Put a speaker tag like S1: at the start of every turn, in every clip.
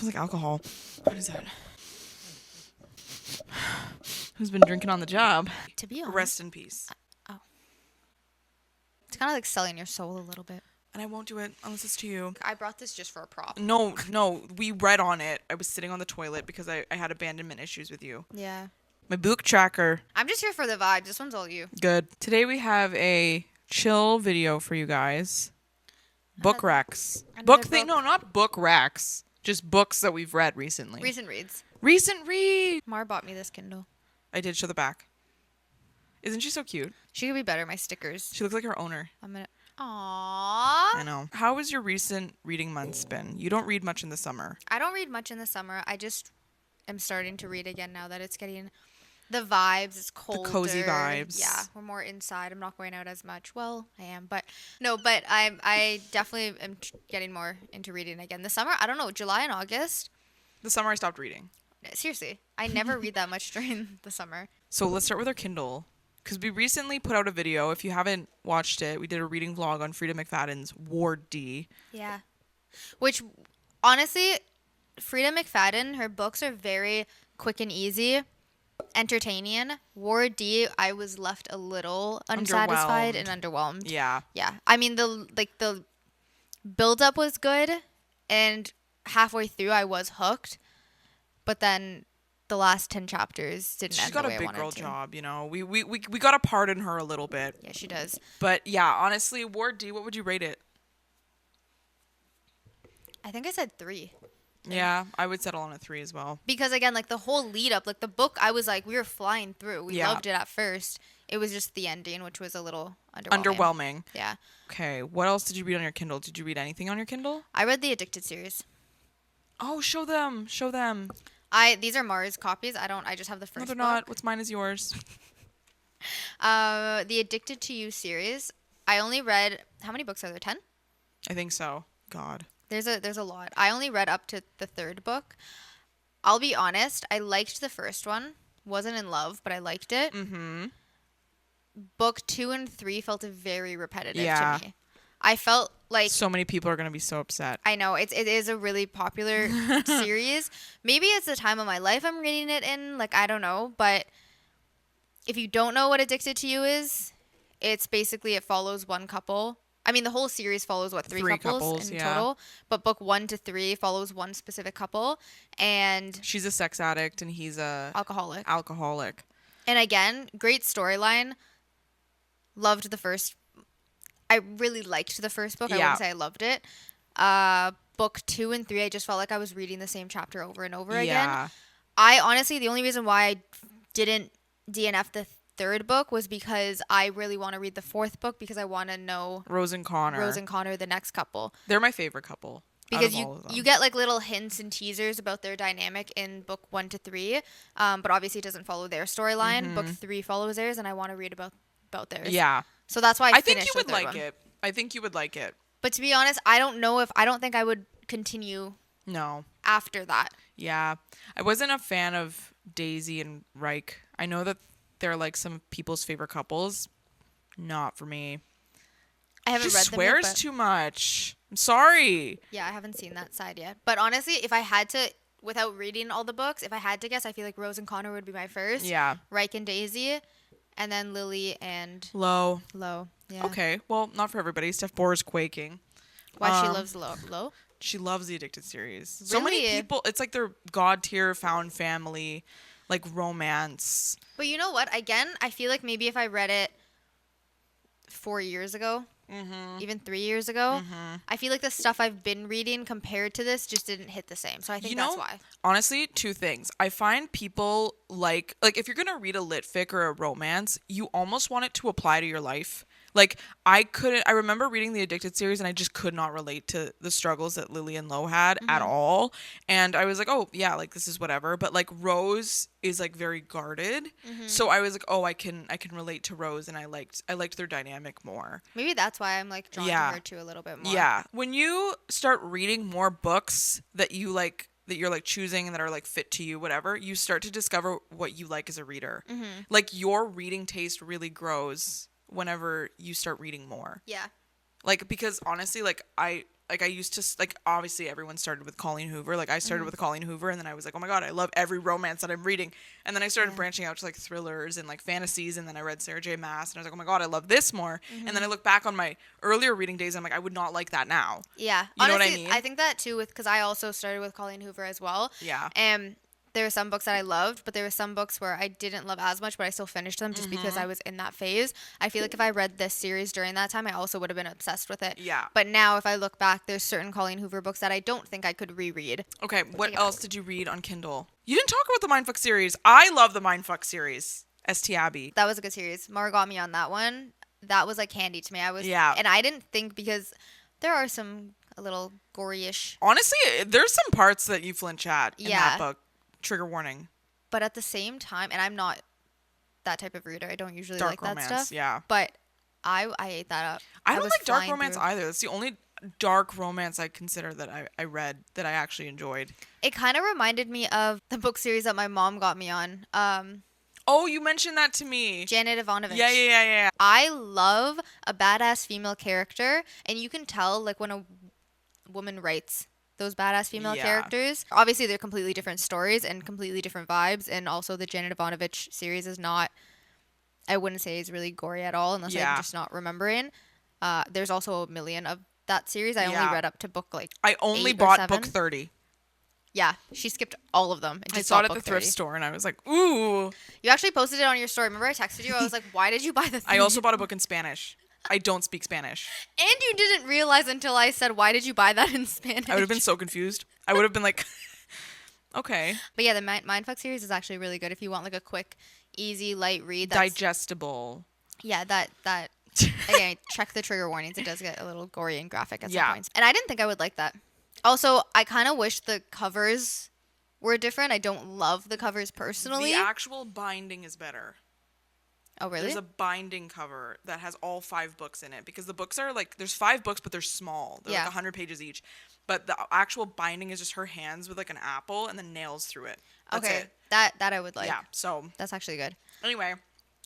S1: smells like alcohol. What is that? Who's been drinking on the job?
S2: To be honest.
S1: Rest in peace.
S2: It's kind of like selling your soul a little bit.
S1: And I won't do it unless it's to you.
S2: I brought this just for a prop.
S1: No. We read on it. I was sitting on the toilet because I had abandonment issues with you.
S2: Yeah.
S1: My book tracker.
S2: I'm just here for the vibes. This one's all you.
S1: Good. Today we have a chill video for you guys. Book racks. Book thing. No, not book racks. Just books that we've read recently.
S2: Recent reads.
S1: Recent read.
S2: Mar bought me this Kindle.
S1: I did show the back. Isn't she so cute?
S2: She could be better. My stickers.
S1: She looks like her owner.
S2: I'm gonna. Aww.
S1: I know. How has your recent reading months been? You don't read much in the summer.
S2: I don't read much in the summer. I just am starting to read again now that it's getting the vibes. It's colder.
S1: The cozy vibes.
S2: Yeah, we're more inside. I'm not going out as much. Well, I am, but no. But I definitely am getting more into reading again. The summer, I don't know. July and August.
S1: The summer I stopped reading.
S2: Seriously, I never read that much during the summer.
S1: So let's start with our Kindle. Because we recently put out a video. If you haven't watched it, we did a reading vlog on Frida McFadden's Ward D.
S2: Yeah. Which, honestly, Frida McFadden, her books are very quick and easy, entertaining. Ward D, I was left a little unsatisfied and underwhelmed.
S1: Yeah.
S2: Yeah. I mean, the build-up was good, and halfway through I was hooked, but then the last 10 chapters didn't end the way I wanted to. She's got a big girl
S1: job, you know. We got to pardon her a little bit.
S2: Yeah, she does.
S1: But yeah, honestly, Ward D, what would you rate it?
S2: I think I said 3.
S1: Yeah, I would settle on a 3 as well.
S2: Because again, like the whole lead up, like the book, I was like, we were flying through. We loved it at first. It was just the ending, which was a little underwhelming. Yeah.
S1: Okay, what else did you read on your Kindle? Did you read anything on your Kindle?
S2: I read the Addicted series.
S1: Oh, show them.
S2: These are Mars copies. I just have the first book.
S1: No, they're not. What's mine is yours.
S2: The Addicted to You series. I only read, how many books are there? 10?
S1: I think so. God.
S2: There's a lot. I only read up to the 3rd book. I'll be honest, I liked the first one. Wasn't in love, but I liked it. Mm-hmm. Book 2 and 3 felt very repetitive to me. I felt like
S1: so many people are going to be so upset.
S2: I know. It is a really popular series. Maybe it's the time of my life I'm reading it in. Like, I don't know. But if you don't know what Addicted to You is, it's basically it follows one couple. I mean, the whole series follows, 3 couples in total. But book 1 to 3 follows one specific couple. And
S1: she's a sex addict and he's a alcoholic.
S2: And again, great storyline. Loved the first. I really liked the first book. I wouldn't say I loved it. Book 2 and 3, I just felt like I was reading the same chapter over and over again. I honestly, the only reason why I didn't DNF the 3rd book was because I really want to read the 4th book because I want to know
S1: Rose and Connor,
S2: the next couple.
S1: They're my favorite couple.
S2: Because you get like little hints and teasers about their dynamic in book 1 to 3, but obviously it doesn't follow their storyline. Mm-hmm. Book 3 follows theirs, and I want to read about theirs.
S1: Yeah.
S2: So that's why I
S1: think you would like it. I think you would like it.
S2: But to be honest, I don't think I would continue.
S1: No.
S2: After that.
S1: Yeah. I wasn't a fan of Daisy and Reich. I know that they're like some people's favorite couples. Not for me.
S2: I haven't read them yet. She
S1: swears too much. I'm sorry.
S2: Yeah, I haven't seen that side yet. But honestly, if I had to, without reading all the books, if I had to guess, I feel like Rose and Connor would be my first.
S1: Yeah.
S2: Reich and Daisy. And then Lily and
S1: Lo.
S2: Yeah.
S1: Okay. Well, not for everybody. Steph Bohr is quaking.
S2: Why she loves Lo?
S1: She loves the Addicted series.
S2: Really?
S1: So many people. It's like their god tier found family, like romance.
S2: But you know what? Again, I feel like maybe if I read it 4 years ago, even 3 years ago, I feel like the stuff I've been reading compared to this just didn't hit the same. So I think that's why.
S1: Honestly, 2 things. I find people like if you're going to read a lit fic or a romance, you almost want it to apply to your life. Like, I remember reading the Addicted series and I just could not relate to the struggles that Lily and Lo had at all. And I was like, oh, yeah, like, this is whatever. But, like, Rose is, like, very guarded. So I was like, oh, I can relate to Rose, and I liked their dynamic more.
S2: Maybe that's why I'm, like, drawn to her, too, a little bit more.
S1: Yeah. When you start reading more books that you, like, that you're like choosing and that are like fit to you, whatever, you start to discover what you like as a reader. Like, your reading taste really grows whenever you start reading more.
S2: Yeah.
S1: Like, because honestly, like, I Like I used to like obviously everyone started with Colleen Hoover. Like I started with Colleen Hoover, and then I was like, oh my god, I love every romance that I'm reading. And then I started branching out to like thrillers and like fantasies, and then I read Sarah J. Maas, and I was like, oh my god, I love this more. And then I look back on my earlier reading days, and I'm like, I would not like that now.
S2: Yeah,
S1: you know
S2: honestly,
S1: what I mean?
S2: I think that too because I also started with Colleen Hoover as well.
S1: Yeah.
S2: And there were some books that I loved, but there were some books where I didn't love as much, but I still finished them just because I was in that phase. I feel like if I read this series during that time, I also would have been obsessed with it.
S1: Yeah.
S2: But now, if I look back, there's certain Colleen Hoover books that I don't think I could reread.
S1: Okay, what else did you read on Kindle? You didn't talk about the Mindfuck series. I love the Mindfuck series. St. Abbey.
S2: That was a good series. Mara got me on that one. That was like candy to me.
S1: Yeah.
S2: And I didn't think because there are some a little gory-ish.
S1: Honestly, there's some parts that you flinch at in that
S2: Yeah.
S1: book. Trigger warning.
S2: But at the same time, and I'm not that type of reader. I don't usually
S1: Dark
S2: like
S1: romance,
S2: that stuff.
S1: yeah.
S2: But I ate that up.
S1: I don't
S2: was
S1: like dark
S2: flying
S1: romance
S2: through.
S1: either. That's the only dark romance I consider that I read that I actually enjoyed.
S2: It kind of reminded me of the book series that my mom got me on.
S1: Oh, you mentioned that to me.
S2: Janet Ivanovich.
S1: Yeah.
S2: I love a badass female character, and you can tell like when a woman writes those badass female
S1: Yeah.
S2: characters. Obviously, they're completely different stories and completely different vibes, and also the Janet Ivanovich series is not, I wouldn't say is really gory at all, unless
S1: Yeah.
S2: I'm just not remembering. There's also a million of that series. I only
S1: Yeah.
S2: read up to book like
S1: I only
S2: 8 or
S1: bought
S2: 7.
S1: book 30.
S2: Yeah, she skipped all of them. And
S1: I
S2: just
S1: saw it
S2: bought
S1: at the
S2: book
S1: thrift
S2: 30.
S1: store and I was like, ooh.
S2: You actually posted it on your story. Remember I texted you? I was like, why did you buy the thing?
S1: I also bought a book in Spanish. I don't speak Spanish.
S2: And you didn't realize until I said, why did you buy that in Spanish?
S1: I would have been so confused. I would have been like, okay.
S2: But yeah, the Mindfuck series is actually really good if you want like a quick, easy, light read.
S1: Digestible.
S2: Yeah, that again, check the trigger warnings. It does get a little gory and graphic at some
S1: Yeah.
S2: points. And I didn't think I would like that. Also, I kind of wish the covers were different. I don't love the covers personally.
S1: The actual binding is better.
S2: Oh, really?
S1: There's a binding cover that has all 5 books in it because the books are like, there's 5 books, but they're small. They're like 100 pages each. But the actual binding is just her hands with like an apple and then nails through it. That's
S2: okay,
S1: it.
S2: that I would like.
S1: Yeah, so
S2: That's actually good.
S1: anyway,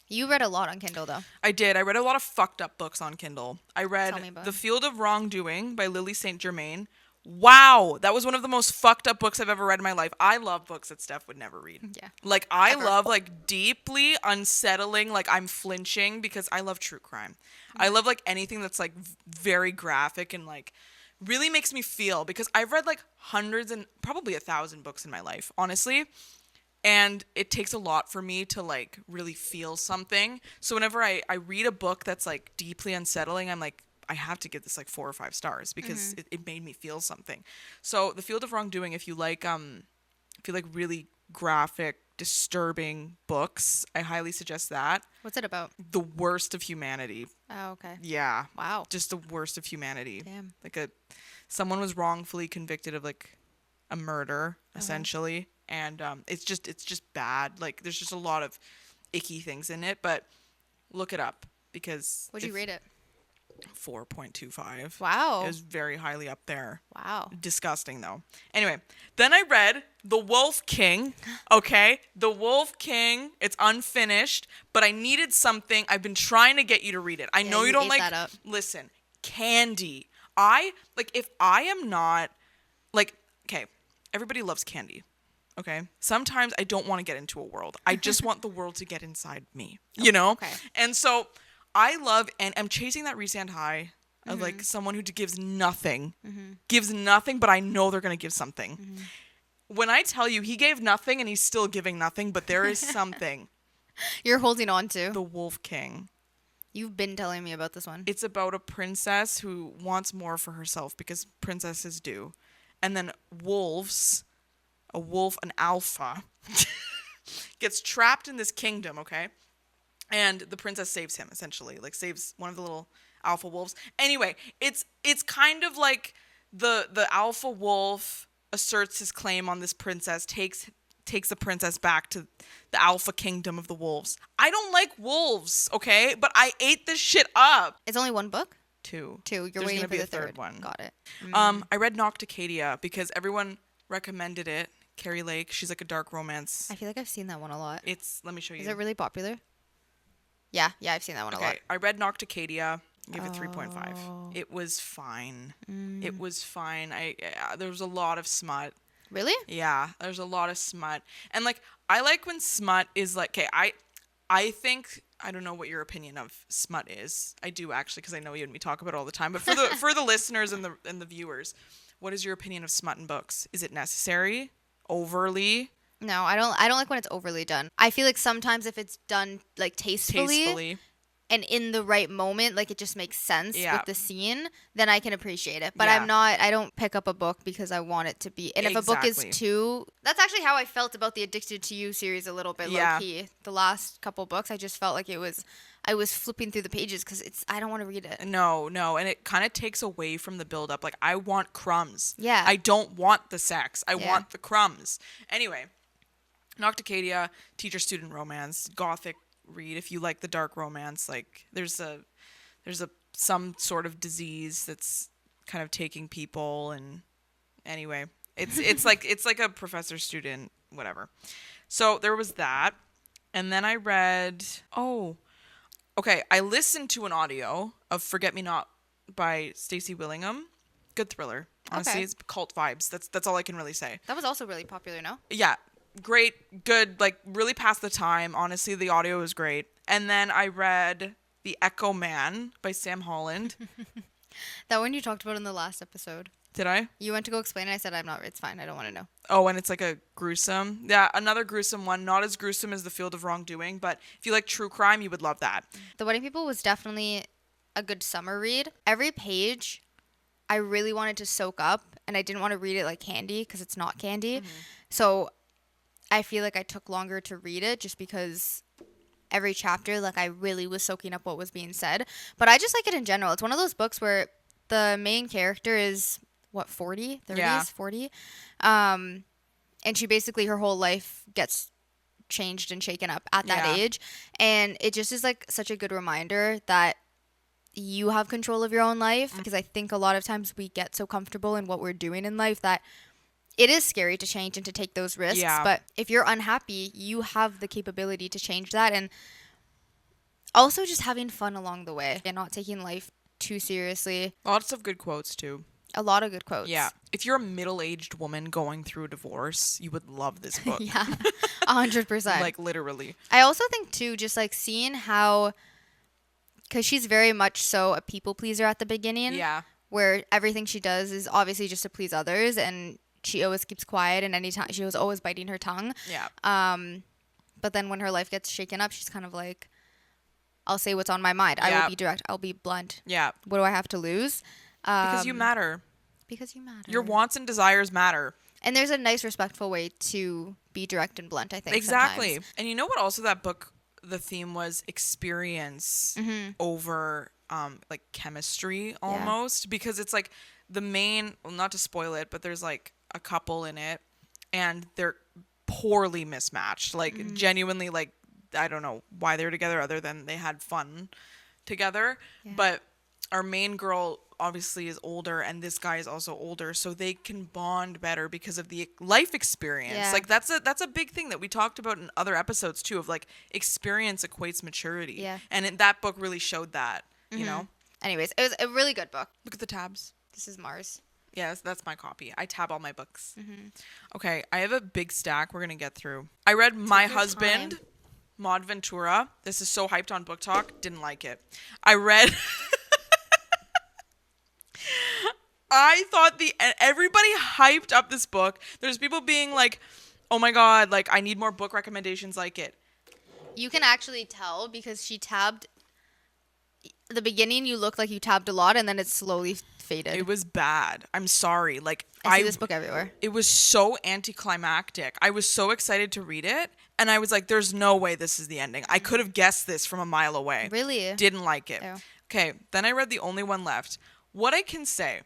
S2: You read a lot on Kindle though.
S1: I did. I read a lot of fucked up books on Kindle. I
S2: Tell me
S1: read
S2: about
S1: The
S2: it.
S1: Field of Wrongdoing by Lily St. Germain. Wow, that was one of the most fucked up books I've ever read in my life. I love books that Steph would never read.
S2: Yeah.
S1: Like I
S2: Ever.
S1: love like deeply unsettling, like I'm flinching because I love true crime. I love like anything that's like very graphic and like really makes me feel because I've read like hundreds and probably 1,000 books in my life, honestly. And it takes a lot for me to like really feel something. So whenever I read a book that's like deeply unsettling, I'm like, I have to give this like 4 or 5 stars because it made me feel something. So The Field of Wrongdoing, if you like really graphic, disturbing books, I highly suggest that.
S2: What's it about?
S1: The worst of humanity.
S2: Oh, okay.
S1: Yeah.
S2: Wow.
S1: Just the worst of humanity.
S2: Damn.
S1: Like someone was wrongfully convicted of like a murder, essentially. And it's just bad. Like there's just a lot of icky things in it, but look it up because
S2: Would you rate it?
S1: 4.25.
S2: Wow.
S1: It was very highly up there.
S2: Wow.
S1: Disgusting though. Anyway, then I read The Wolf King. Okay, The Wolf King. It's unfinished, but I needed something. I've been trying to get you to read it. I know you don't
S2: ate
S1: like.
S2: that up.
S1: Listen, candy. I like if I am not like okay. Everybody loves candy. Okay. Sometimes I don't want to get into a world. I just want the world to get inside me. You know.
S2: Okay.
S1: And so I love and I'm chasing that Resand high of like someone who gives nothing, but I know they're gonna give something. When I tell you he gave nothing and he's still giving nothing, but there is something.
S2: You're holding on to.
S1: The Wolf King.
S2: You've been telling me about this one.
S1: It's about a princess who wants more for herself because princesses do, and then wolves, an alpha, gets trapped in this kingdom. Okay. And the princess saves him, essentially, like saves one of the little alpha wolves. Anyway, it's kind of like the alpha wolf asserts his claim on this princess, takes the princess back to the alpha kingdom of the wolves. I don't like wolves, okay? But I ate this shit up.
S2: It's only one book?
S1: 2.
S2: You're
S1: There's
S2: waiting
S1: gonna
S2: for
S1: be
S2: the
S1: a third one.
S2: Got it.
S1: I read Nocticadia because everyone recommended it. Carrie Lake, she's like a dark romance.
S2: I feel like I've seen that one a lot.
S1: Let me show you.
S2: Is it really popular? Yeah, I've seen that one a lot.
S1: I read Nocticadia. I gave it 3.5.
S2: Oh.
S1: It was fine. It was fine. There was a lot of smut.
S2: Really?
S1: Yeah, there's a lot of smut. And like I like when smut is like, okay, I think I don't know what your opinion of smut is. I do actually, because I know you and me talk about it all the time. But for the listeners and the viewers, what is your opinion of smut in books? Is it necessary? Overly?
S2: No, I don't like when it's overly done. I feel like sometimes if it's done like tastefully and in the right moment, like it just makes sense
S1: Yeah.
S2: with the scene, then I can appreciate it. But
S1: Yeah.
S2: I don't pick up a book because I want it to be. And if a book is too, that's actually how I felt about the Addicted to You series a little bit, low key. The last couple books, I just felt like I was flipping through the pages because I don't want to read it.
S1: No, and it kind of takes away from the build up. Like I want crumbs.
S2: Yeah.
S1: I don't want the sex. I want the crumbs. Anyway, Nocticadia, teacher-student romance, gothic read. If you like the dark romance, like there's some sort of disease that's kind of taking people, and anyway, it's like a professor-student whatever. So there was that, and then I read. Okay, I listened to an audio of Forget Me Not by Stacey Willingham. Good thriller. Honestly, It's cult vibes. That's all I can really say.
S2: That was also really popular, no?
S1: Yeah. Great, good, like really passed the time. Honestly, the audio was great. And then I read The Echo Man by Sam Holland.
S2: That one you talked about in the last episode.
S1: Did I?
S2: You went to go explain it. I said, it's fine. I don't want to know.
S1: Oh, and it's like a gruesome. Yeah, another gruesome one. Not as gruesome as The Field of Wrongdoing, but if you like true crime, you would love that.
S2: The Wedding People was definitely a good summer read. Every page I really wanted to soak up, and I didn't want to read it like candy because it's not candy. Mm-hmm. So I feel like I took longer to read it just because every chapter, like I really was soaking up what was being said. But I just like it in general. It's one of those books where the main character is 40, 30s, 40. And she basically, her whole life gets changed and shaken up at that age. And it just is like such a good reminder that you have control of your own life. Because I think a lot of times we get so comfortable in what we're doing in life that it is scary to change and to take those risks. Yeah. But if you're unhappy, you have the capability to change that. And also just having fun along the way and not taking life too seriously.
S1: Lots of good quotes too.
S2: A lot of good quotes.
S1: Yeah. If you're a middle-aged woman going through a divorce, you would love this book.
S2: Yeah. 100%.
S1: Like literally.
S2: I also think too, just like seeing how, because she's very much so a people pleaser at the beginning.
S1: Yeah.
S2: Where everything she does is obviously just to please others, and she always keeps quiet, and anytime she was always biting her tongue.
S1: Yeah.
S2: But then when her life gets shaken up, she's kind of like, I'll say what's on my mind. I will be direct. I'll be blunt.
S1: Yeah.
S2: What do I have to lose?
S1: Because you matter.
S2: Because you matter.
S1: Your wants and desires matter.
S2: And there's a nice, respectful way to be direct and blunt, I think.
S1: Exactly.
S2: Sometimes.
S1: And you know what also that book, the theme was experience over like chemistry almost. Yeah. Because it's like the main, well, not to spoil it, but there's like a couple in it and they're poorly mismatched. Like genuinely, like, I don't know why they're together other than they had fun together. Yeah. But our main girl obviously is older and this guy is also older, so they can bond better because of the life experience. Yeah. Like that's a big thing that we talked about in other episodes too, of like experience equates maturity. Yeah. And that book really showed that, you know.
S2: Anyways, it was a really good book.
S1: Look at the tabs.
S2: This is Mars.
S1: Yes, that's my copy. I tab all my books. Okay, I have a big stack we're gonna get through. I read My Husband, Maud Ventura. This is so hyped on Book Talk. Didn't like it. I read I thought everybody hyped up this book. There's people being like, oh my God, like I need more book recommendations like it.
S2: You can actually tell because she tabbed. The beginning, you looked like you tabbed a lot and then it slowly faded.
S1: It was bad. I'm sorry. Like
S2: I see this book everywhere.
S1: It was so anticlimactic. I was so excited to read it and I was like, there's no way this is the ending. I could have guessed this from a mile away.
S2: Really?
S1: Didn't like it.
S2: Oh.
S1: Okay, then I read The Only One Left. What I can say,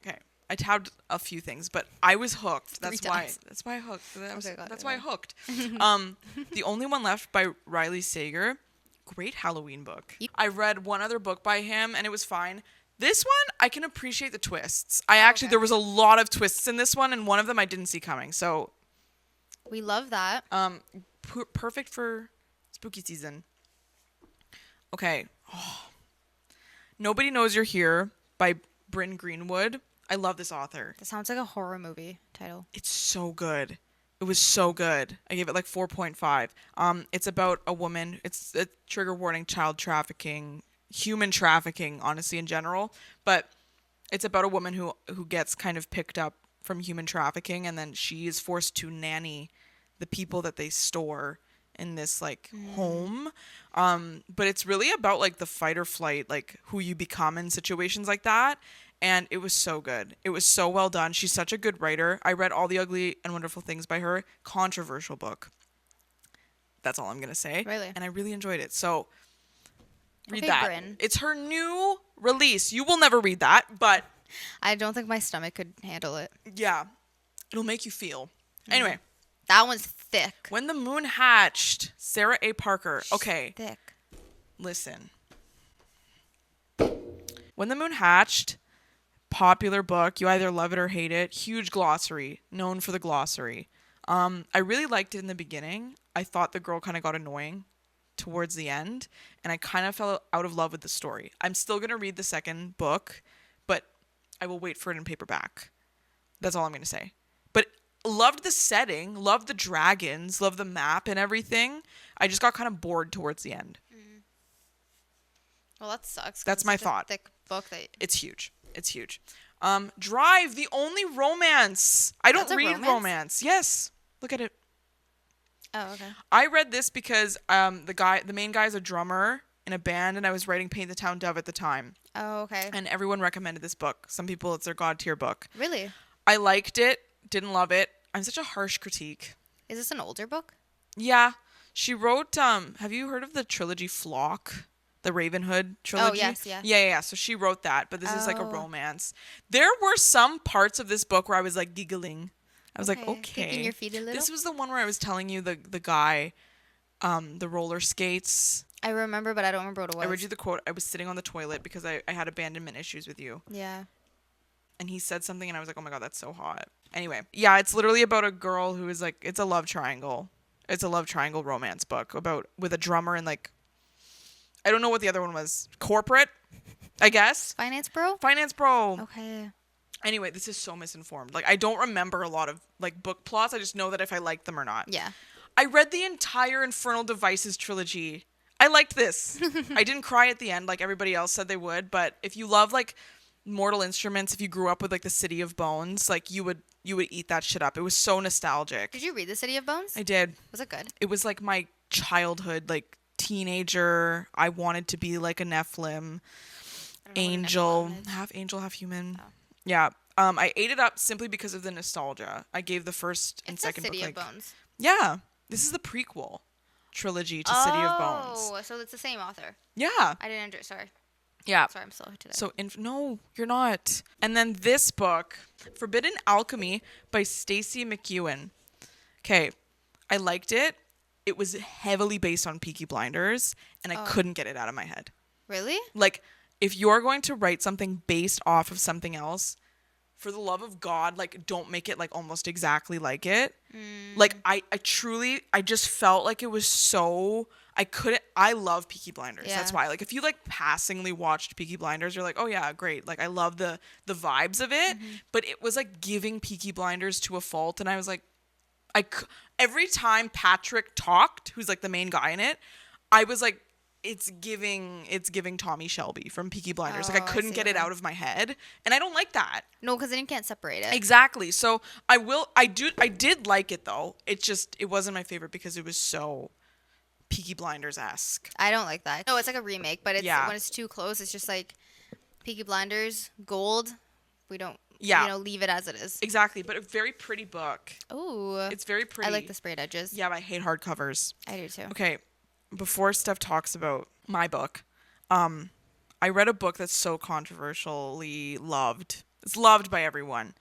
S1: okay, I tabbed a few things, but I was hooked. That's why I hooked. That's why I hooked. The Only One Left by Riley Sager. Great Halloween book. I read one other book by him and it was fine. This one, I can appreciate the twists. There was a lot of twists in this one and one of them I didn't see coming. So
S2: we love that.
S1: Perfect for spooky season. Okay. Nobody Knows You're Here by Bryn Greenwood. I love this author.
S2: That sounds like a horror movie title.
S1: It's so good. It was so good. I gave it like 4.5. It's about a woman. It's a trigger warning, child trafficking, human trafficking, honestly, in general. But it's about a woman who gets kind of picked up from human trafficking, and then she is forced to nanny the people that they store in this like home. But it's really about like the fight or flight, like who you become in situations like that. And it was so good. It was so well done. She's such a good writer. I read All the Ugly and Wonderful Things by her. Controversial book. That's all I'm going to say.
S2: Really?
S1: And I really enjoyed it. So read
S2: Okay,
S1: that.
S2: Bryn.
S1: It's her new release. You will never read that, but
S2: I don't think my stomach could handle it.
S1: yeah, it'll make you feel. Anyway,
S2: That one's thick.
S1: When the Moon Hatched, Sarah A. Parker. Okay,
S2: Thick.
S1: listen. When the Moon Hatched, popular book. You either love it or hate it. Huge glossary, known for the glossary. I really liked it in the beginning. I thought the girl kind of got annoying towards the end, and I kind of fell out of love with the story. I'm still going to read the second book, but I will wait for it in paperback. That's all I'm going to say. But loved the setting, loved the dragons, loved the map and everything. I just got kind of bored towards the end.
S2: Well, that sucks. 'Cause
S1: That's
S2: it's
S1: my
S2: such a
S1: thought.
S2: Thick book that.
S1: It's huge. It's huge. Drive, the only romance. I don't
S2: That's a
S1: read
S2: romance?
S1: romance. Yes. Look at it.
S2: Oh, okay.
S1: I read this because the main guy is a drummer in a band, and I was writing Paint the Town Dove at the time.
S2: Oh, okay.
S1: And everyone recommended this book. Some people, it's their god tier book.
S2: Really?
S1: I liked it, didn't love it. I'm such a harsh critique.
S2: Is this an older book?
S1: Yeah. She wrote, have you heard of the trilogy Flock? The Ravenhood trilogy?
S2: Oh, yes, yeah.
S1: Yeah. So she wrote that, but this is like a
S2: Oh.
S1: romance. There were some parts of this book where I was like giggling. I was like,
S2: Kicking
S1: okay.
S2: your feet a little?
S1: This was the one where I was telling you the guy, the roller skates.
S2: I remember, but I don't remember what it was.
S1: I read you the quote. I was sitting on the toilet because I had abandonment issues with you.
S2: Yeah.
S1: And he said something and I was like, oh my God, that's so hot. Anyway, yeah, it's literally about a girl who is like, it's a love triangle. It's a love triangle romance book with a drummer and like, I don't know what the other one was. Corporate, I guess.
S2: Finance Bro?
S1: Finance Bro.
S2: Okay.
S1: Anyway, this is so misinformed. Like, I don't remember a lot of like book plots. I just know that if I like them or not.
S2: Yeah.
S1: I read the entire Infernal Devices trilogy. I liked this. I didn't cry at the end like everybody else said they would, but if you love like Mortal Instruments, if you grew up with like the City of Bones, like you would eat that shit up. It was so nostalgic.
S2: Did you read The City of Bones?
S1: I did.
S2: Was it good?
S1: It was like my childhood, like teenager. I wanted to be like a Nephilim.
S2: I don't know what a
S1: Angel,
S2: Nephilim is.
S1: half angel, half human.
S2: Oh.
S1: Yeah. I ate it up simply because of the nostalgia. I gave the first and
S2: It's
S1: second
S2: the City
S1: book
S2: of
S1: like
S2: Bones.
S1: yeah. This is the prequel trilogy to City of Bones.
S2: Oh, so it's the same author.
S1: Yeah.
S2: I didn't under. Sorry.
S1: Yeah.
S2: Sorry, I'm slow today.
S1: So no, you're not. And then this book, Forbidden Alchemy by Stacey McEwen. Okay, I liked it. It was heavily based on Peaky Blinders, and I couldn't get it out of my head.
S2: Really?
S1: Like, if you're going to write something based off of something else, for the love of God, like, don't make it like almost exactly like it. Like, I truly, I just felt like it was so. I love Peaky Blinders.
S2: Yeah.
S1: That's why. Like, if you like passingly watched Peaky Blinders, you're like, oh yeah, great. Like, I love the vibes of it. But it was like giving Peaky Blinders to a fault. And I was like, every time Patrick talked, who's like the main guy in it, I was like, it's giving Tommy Shelby from Peaky Blinders. Like, I
S2: Oh, I
S1: couldn't
S2: see
S1: get
S2: what
S1: it
S2: you mean.
S1: out of my head. And I don't like that.
S2: No, because then you can't separate it.
S1: Exactly. So I did like it though. It wasn't my favorite because it was so Peaky Blinders-esque.
S2: I don't like that. No, it's like a remake, but
S1: Yeah.
S2: when it's too close, it's just like Peaky Blinders, gold. We don't,
S1: Yeah.
S2: leave it as it is.
S1: Exactly. But a very pretty book.
S2: Ooh.
S1: It's very pretty.
S2: I like the sprayed edges.
S1: Yeah, but I hate hardcovers.
S2: I do too.
S1: Okay. Before Steph talks about my book, I read a book that's so controversially loved. It's loved by everyone.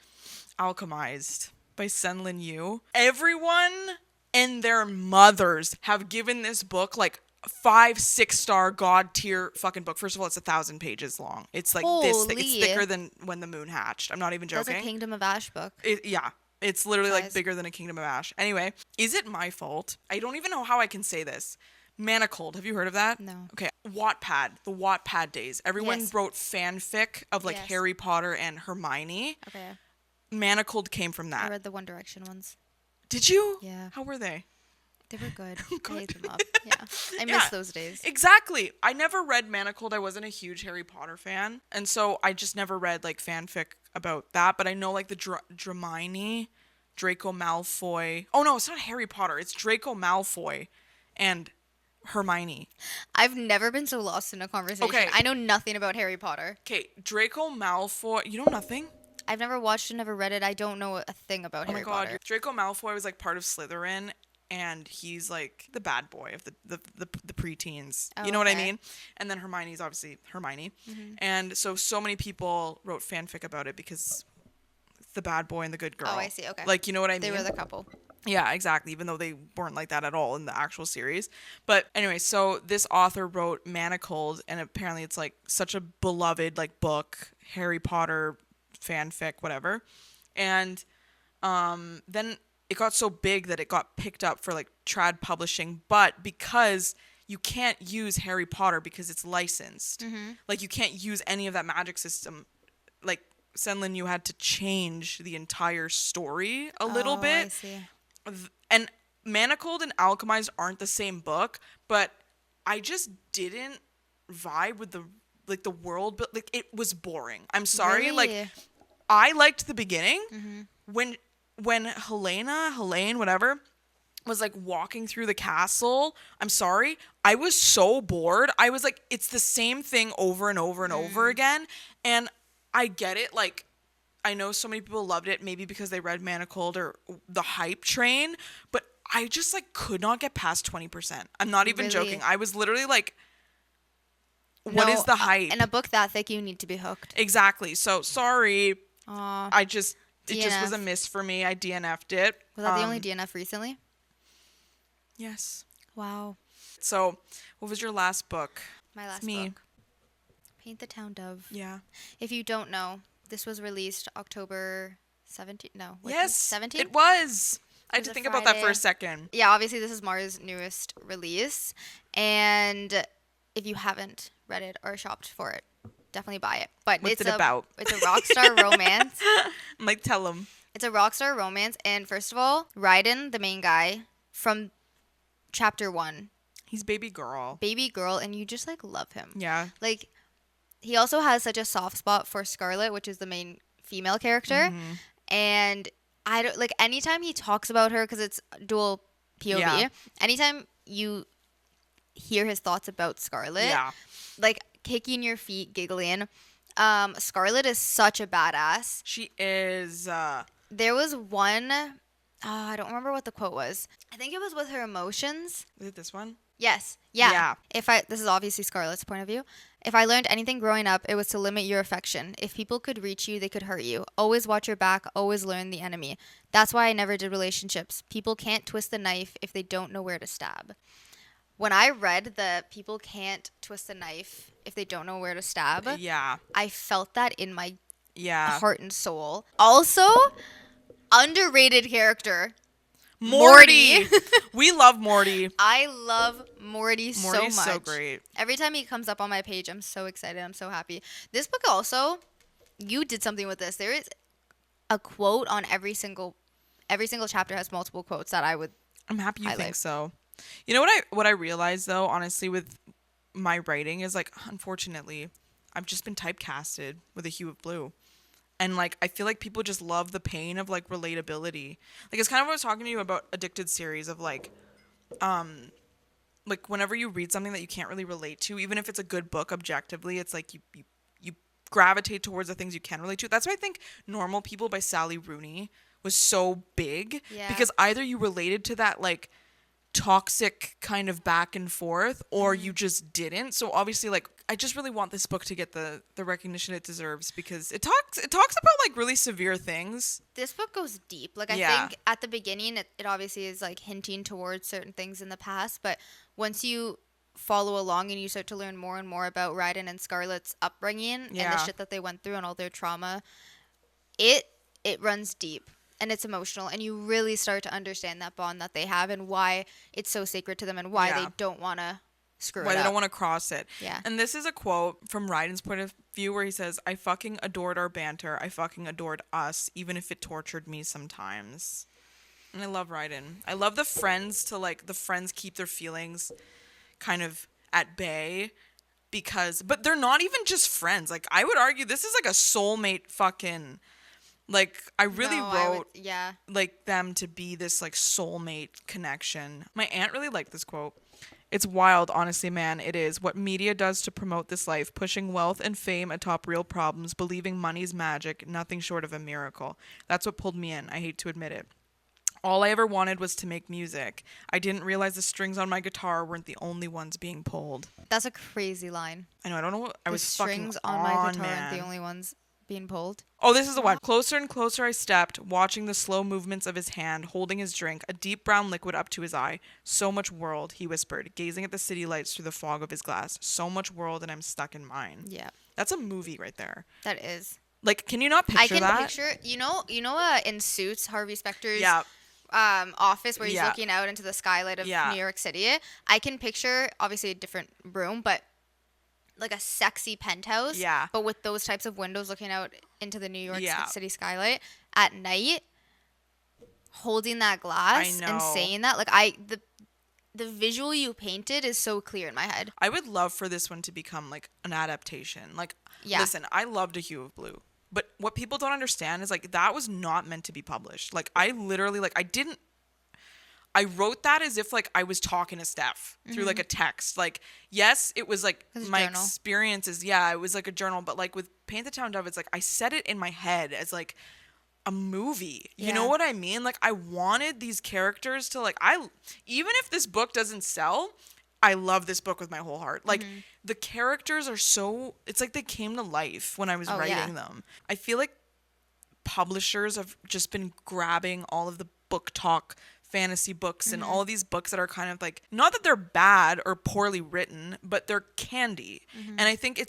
S1: Alchemized by Senlin Yu. Everyone and their mothers have given this book like 5-6-star god tier fucking book. First of all, it's 1,000 pages long. It's like this thick. It's
S2: Holy.
S1: thicker than When the Moon Hatched. I'm not even
S2: That's
S1: joking.
S2: a Kingdom of Ash book.
S1: Yeah. It's literally like
S2: Size.
S1: bigger than a Kingdom of Ash. Anyway, is it my fault? I don't even know how I can say this. Manacled. Have you heard of that?
S2: No.
S1: Okay. Wattpad. The Wattpad days. Everyone
S2: Yes.
S1: wrote fanfic of like
S2: Yes.
S1: Harry Potter and Hermione.
S2: Okay.
S1: Manacled came from
S2: I
S1: that.
S2: read the One Direction ones.
S1: Did you?
S2: Yeah.
S1: How were they?
S2: They were good.
S1: Good.
S2: I ate them up. Yeah. I miss those days.
S1: Exactly. I never read Manacled. I wasn't a huge Harry Potter fan. And so I just never read like fanfic about that. But I know like the Dramini, Draco Malfoy. Oh no, it's not Harry Potter. It's Draco Malfoy and Hermione.
S2: I've never been so lost in a conversation.
S1: Okay.
S2: I know nothing about Harry Potter.
S1: Okay, Draco Malfoy. You know nothing?
S2: I've never watched and never read it. I don't know a thing about Harry Potter.
S1: Draco Malfoy was like part of Slytherin, and he's like the bad boy of the preteens.
S2: Oh,
S1: you know what I
S2: okay.
S1: mean? And then Hermione's obviously Hermione, and so many people wrote fanfic about it because it's the bad boy and the good girl.
S2: Oh, I see. Okay.
S1: Like, you know what I mean?
S2: They were the couple.
S1: Yeah, exactly. Even though they weren't like that at all in the actual series. But anyway, so this author wrote Manacled, and apparently it's like such a beloved like book, Harry Potter fanfic, whatever. And then it got so big that it got picked up for like trad publishing, but because you can't use Harry Potter because it's licensed, like you can't use any of that magic system, like Senlin, you had to change the entire story a little bit.
S2: I see.
S1: And Manacled and Alchemized aren't the same book, but I just didn't vibe with the world, but like it was boring. I'm sorry.
S2: Really?
S1: Like I liked the beginning when Helene, whatever, was like walking through the castle. I'm sorry. I was so bored. I was like, it's the same thing over and over and over again. And I get it. Like, I know so many people loved it, maybe because they read Manacled or the hype train, but I just like could not get past 20%. I'm not even
S2: Really?
S1: joking. I was literally like, what is the hype?
S2: In a book that thick, you need to be hooked.
S1: Exactly. So sorry.
S2: Aw.
S1: It just was a miss for me. I DNF'd it.
S2: Was that the only DNF recently?
S1: Yes.
S2: Wow.
S1: So, what was your last book?
S2: My last
S1: me.
S2: book. Paint the Town Dove.
S1: Yeah.
S2: If you don't know, this was released October 17th. No.
S1: Yes.
S2: 17th?
S1: It was. I had
S2: was
S1: to
S2: a
S1: think about that for a
S2: Friday.
S1: second.
S2: Yeah, obviously this is Mara's newest release. And if you haven't read it or shopped for it, definitely buy it. But
S1: What's it about?
S2: It's a rockstar romance.
S1: I'm like, tell them.
S2: It's a rockstar romance. And first of all, Raiden, the main guy, from chapter 1,
S1: He's baby girl.
S2: baby girl, and you just like love him.
S1: Yeah.
S2: Like, he also has such a soft spot for Scarlet, which is the main female character. And I don't like anytime he talks about her, because it's dual POV.
S1: Yeah.
S2: Anytime you hear his thoughts about Scarlet,
S1: Yeah.
S2: like kicking your feet, giggling. Scarlet is such a badass.
S1: She is.
S2: There was one, I don't remember what the quote was. I think it was with her emotions.
S1: Is it this one?
S2: Yes. Yeah.
S1: Yeah.
S2: This is obviously Scarlett's point of view. If I learned anything growing up, it was to limit your affection. If people could reach you, they could hurt you. Always watch your back, always learn the enemy. That's why I never did relationships. People can't twist the knife if they don't know where to stab. When I read the people can't twist the knife if they don't know where to stab,
S1: Yeah.
S2: I felt that in my
S1: Yeah.
S2: heart and soul. Also, underrated character.
S1: Morty. We love Morty.
S2: I love Morty so much.
S1: Morty's so great.
S2: Every time he comes up on my page, I'm so excited. I'm so happy. This book also, you did something with this. There is a quote on every single chapter has multiple quotes that I would.
S1: I'm happy you
S2: highlight.
S1: think so. You know what I realized though, honestly, with my writing is like, unfortunately, I've just been typecasted with a hue of blue. And like I feel like people just love the pain of like relatability. Like it's kind of what I was talking to you about Addicted series of like whenever you read something that you can't really relate to, even if it's a good book objectively, it's like you gravitate towards the things you can relate to. That's why I think Normal People by Sally Rooney was so big.
S2: Yeah.
S1: Because either you related to that like toxic kind of back and forth or you just didn't. So obviously like I just really want this book to get the recognition it deserves because it talks about like really severe things.
S2: This book goes deep. Like I think at the beginning it obviously is like hinting towards certain things in the past, but once you follow along and you start to learn more and more about Raiden and Scarlett's upbringing and the shit that they went through and all their trauma, it runs deep. and it's emotional, and you really start to understand that bond that they have and why it's so sacred to them and why they don't want to screw it up.
S1: Why they don't want to cross it.
S2: Yeah.
S1: And this is a quote from Ryden's point of view where he says, I fucking adored our banter. I fucking adored us, even if it tortured me sometimes. And I love Ryden. I love the friends the friends keep their feelings kind of at bay but they're not even just friends. Like, I would argue this is like a soulmate fucking, like, I really wrote like them to be this like soulmate connection. My aunt really liked this quote. It's wild, honestly, man. It is. What media does to promote this life, pushing wealth and fame atop real problems, believing money's magic, nothing short of a miracle. That's what pulled me in. I hate to admit it. All I ever wanted was to make music. I didn't realize the strings on my guitar weren't the only ones being pulled.
S2: That's a crazy line.
S1: I know. I don't know what I was fucking on,
S2: the strings on my guitar aren't the only ones being pulled.
S1: Oh, this is the one. Closer and closer I stepped, watching the slow movements of his hand, holding his drink, a deep brown liquid up to his eye. So much world, he whispered, gazing at the city lights through the fog of his glass. So much world, and I'm stuck in mine.
S2: Yeah.
S1: That's a movie right there.
S2: That is.
S1: Like, can you not picture that?
S2: I can picture, in Suits, Harvey Specter's office where he's looking out into the skylight of New York City. I can picture, obviously a different room, but like a sexy penthouse.
S1: Yeah.
S2: But with those types of windows looking out into the New York City skylight at night, holding that glass and saying that. Like, the visual you painted is so clear in my head.
S1: I would love for this one to become like an adaptation. Like, listen, I loved A Hue of Blue. But what people don't understand is, like, that was not meant to be published. Like, I literally, like, I wrote that as if, like, I was talking to Steph through, like, a text. Like, yes, it was, like, my experiences. Yeah, it was, like, a journal. But, like, with Paint the Town Dove, it's, like, I said it in my head as, like, a movie. You know what I mean? Like, I wanted these characters to, like, even if this book doesn't sell, I love this book with my whole heart. Like, the characters are so, it's like they came to life when I was writing them. I feel like publishers have just been grabbing all of the book talk fantasy books and all of these books that are kind of like, not that they're bad or poorly written, but they're candy. And I think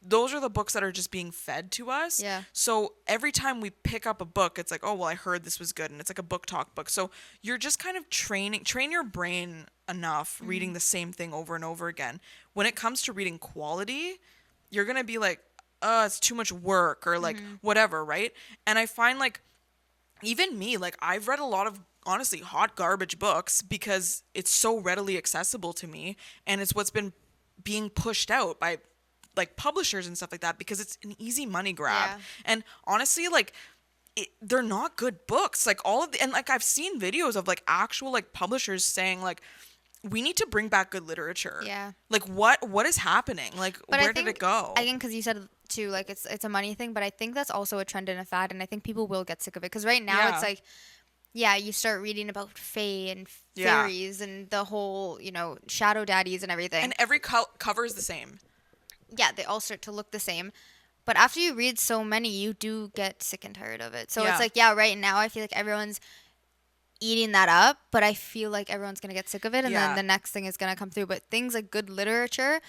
S1: those are the books that are just being fed to us.
S2: Yeah.
S1: So every time we pick up a book, it's like, oh, well, I heard this was good. And it's like a book talk book. So you're just kind of train your brain enough reading the same thing over and over again. When it comes to reading quality, you're going to be like, it's too much work or like whatever, right? And I find like, even me, like I've read a lot of honestly hot garbage books because it's so readily accessible to me. And it's what's been being pushed out by like publishers and stuff like that because it's an easy money grab. Yeah. And honestly, like they're not good books. Like and like I've seen videos of like actual like publishers saying like, we need to bring back good literature.
S2: Yeah.
S1: Like what is happening? Like where did it go?
S2: I think because you said too, like it's a money thing, but I think that's also a trend and a fad, and I think people will get sick of it because right now it's like, you start reading about fae and fairies and the whole, shadow daddies and everything.
S1: And every cover is the same.
S2: Yeah, they all start to look the same. But after you read so many, you do get sick and tired of it. So it's like, right now I feel like everyone's eating that up, but I feel like everyone's going to get sick of it, and then the next thing is going to come through. But things like good literature,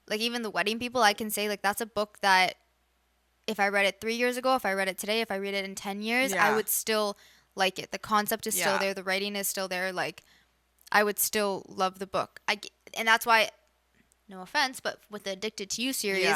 S2: like even The Wedding People, I can say, like, that's a book that if I read it 3 years ago, if I read it today, if I read it in 10 years, I would still like it. The concept is still there. The writing is still there. Like, I would still love the book. And that's why, no offense, but with the Addicted to You series,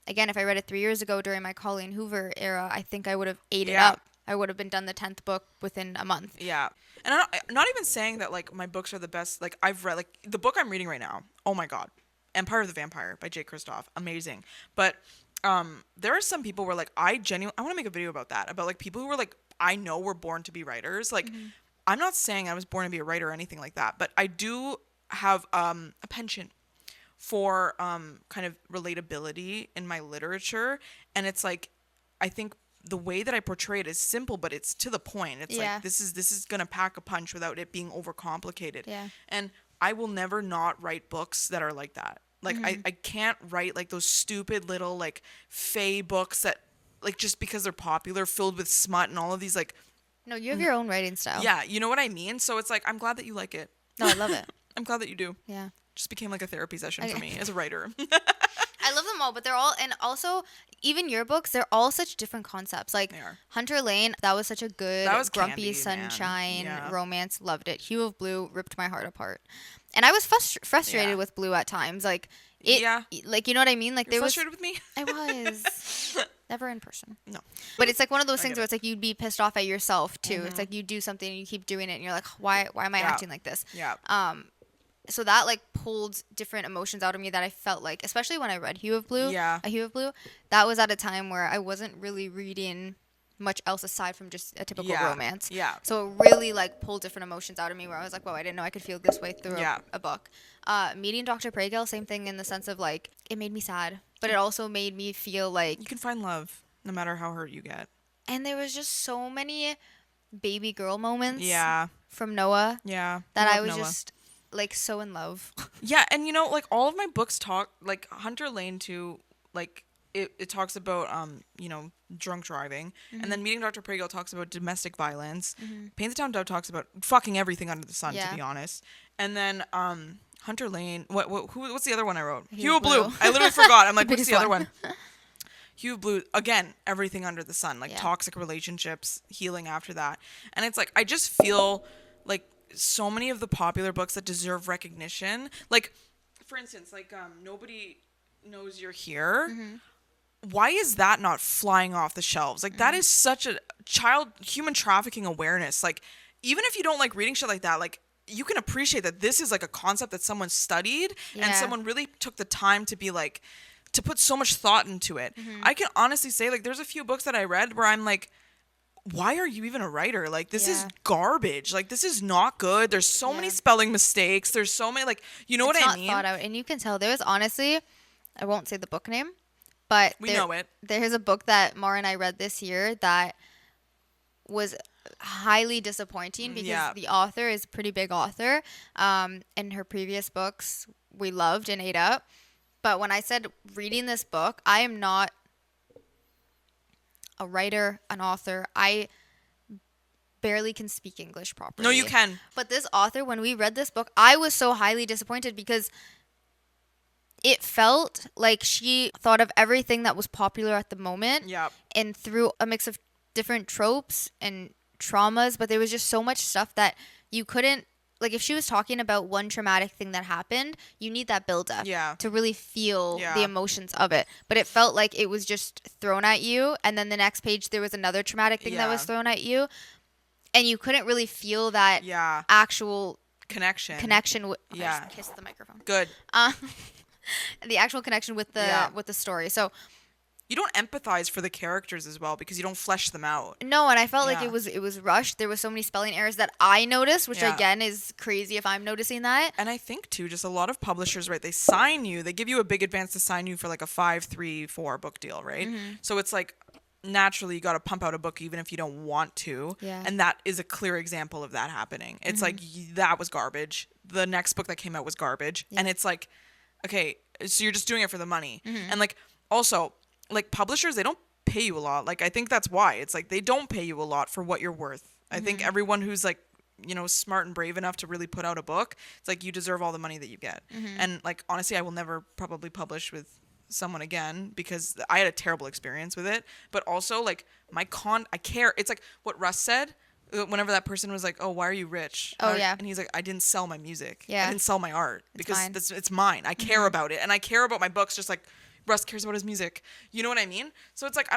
S2: again, if I read it 3 years ago during my Colleen Hoover era, I think I would have ate it up. I would have been done the 10th book within a month. Yeah.
S1: And I'm not even saying that, like, my books are the best. Like, I've read, like, the book I'm reading right now, oh my God, Empire of the Vampire by Jay Kristoff. Amazing. But there are some people where, like, I want to make a video about that. About, like, people who were, like, I know were born to be writers. Like, I'm not saying I was born to be a writer or anything like that. But I do have a penchant for kind of relatability in my literature. And it's, like, I think the way that I portray it is simple, but it's to the point. It's like, this is going to pack a punch without it being overcomplicated. Yeah. And I will never not write books that are like that. Like, I can't write, like, those stupid little, like, fae books that, like, just because they're popular, filled with smut and all of these, like...
S2: No, you have your own writing style.
S1: Yeah, you know what I mean? So it's like, I'm glad that you like it.
S2: No, I love it.
S1: I'm glad that you do.
S2: Yeah.
S1: Just became, like, a therapy session for me as a writer.
S2: I love the all, but they're all, and also even your books, they're all such different concepts. Like Hunter Lane, that was such a good grumpy
S1: candy,
S2: sunshine romance. Loved it. Hue of Blue ripped my heart apart, and I was frustrated with Blue at times. Like like you know what I mean. Like
S1: You're frustrated with me.
S2: I was. Never in person.
S1: No.
S2: But it's like one of those things where it's like you'd be pissed off at yourself too. It's like you do something and you keep doing it and you're like, why am I acting like this?
S1: Yeah.
S2: So that like pulled different emotions out of me that I felt like, especially when I read Hue of Blue.
S1: Yeah.
S2: A Hue of Blue. That was at a time where I wasn't really reading much else aside from just a typical romance.
S1: Yeah.
S2: So it really like pulled different emotions out of me where I was like, whoa, I didn't know I could feel this way through a book. Meeting Dr. Pragill, same thing in the sense of like, it made me sad, but it also made me feel like
S1: you can find love no matter how hurt you get.
S2: And there was just so many baby girl moments from Noah
S1: that
S2: I was
S1: Noah.
S2: just like so in love.
S1: Yeah, and you know, like all of my books talk, like Hunter Lane too, like it talks about you know, drunk driving, and then Meeting Dr. Pragill talks about domestic violence. Paint the Town Dove talks about fucking everything under the sun, to be honest. And then Hunter Lane, what's the other one I wrote? Hue of Blue. I literally forgot. I'm like, what's the other one? Hue of Blue, again, everything under the sun, like toxic relationships, healing after that. And it's like, I just feel like so many of the popular books that deserve recognition, like, for instance, like, Nobody Knows You're Here. Why is that not flying off the shelves? Like, that is such a human trafficking awareness. Like, even if you don't like reading shit like that, like, you can appreciate that this is like a concept that someone studied and someone really took the time to be like, to put so much thought into it. I can honestly say, like, there's a few books that I read where I'm like, why are you even a writer? Like, this is garbage. Like, this is not good. There's so many spelling mistakes. There's so many, like, you know what I mean?
S2: It's not thought out. And you can tell there's honestly, I won't say the book name, but
S1: we know it.
S2: There's a book that Mara and I read this year that was highly disappointing because the author is a pretty big author. And her previous books we loved and ate up. But when I said reading this book, I am not a writer, an author. I barely can speak English properly.
S1: No, you can.
S2: But this author, when we read this book, I was so highly disappointed because it felt like she thought of everything that was popular at the moment and threw a mix of different tropes and traumas, but there was just so much stuff that you couldn't, like, if she was talking about one traumatic thing that happened, you need that build-up to really feel the emotions of it. But it felt like it was just thrown at you, and then the next page there was another traumatic thing that was thrown at you, and you couldn't really feel that actual connection. I just kissed the microphone.
S1: Good.
S2: The actual connection with the story. So
S1: you don't empathize for the characters as well because you don't flesh them out.
S2: No, and I felt like it was rushed. There was so many spelling errors that I noticed, which again is crazy if I'm noticing that.
S1: And I think too, just a lot of publishers, right? They sign you, they give you a big advance to sign you for like a 5, 3, 4 book deal, right? So it's like naturally you got to pump out a book even if you don't want to. And that is a clear example of that happening. It's like that was garbage. The next book that came out was garbage, and it's like, okay, so you're just doing it for the money. And like also, like, publishers, they don't pay you a lot. Like, I think that's why. It's like they don't pay you a lot for what you're worth. I think everyone who's like, you know, smart and brave enough to really put out a book, it's like you deserve all the money that you get. And like, honestly, I will never probably publish with someone again because I had a terrible experience with it. But also, like, I care. It's like what Russ said whenever that person was like, oh, why are you rich? And he's like, I didn't sell my music. I didn't sell my art because it's mine. I care about it. And I care about my books just like Russ cares about his music. You know what I mean? So it's like, I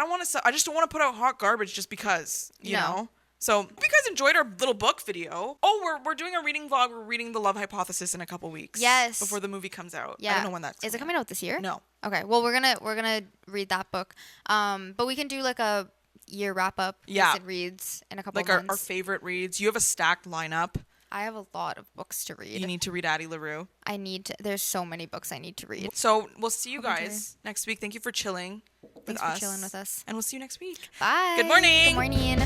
S1: just don't want to put out hot garbage just because, you know? So if you guys enjoyed our little book video. Oh, we're doing a reading vlog. We're reading The Love Hypothesis in a couple weeks.
S2: Yes.
S1: Before the movie comes out.
S2: Yeah.
S1: I don't know when that's
S2: Is it coming out this year?
S1: No.
S2: Okay. Well, we're gonna read that book. But we can do like a year wrap up. Recent reads in a couple
S1: like
S2: of months.
S1: Our favorite reads. You have a stacked lineup.
S2: I have a lot of books to read.
S1: You need to read Addie LaRue.
S2: There's so many books I need to read.
S1: So we'll see you guys next week. Thank you for chilling with us.
S2: Thanks for chilling with us.
S1: And we'll see you next week.
S2: Bye.
S1: Good morning.
S2: Good morning.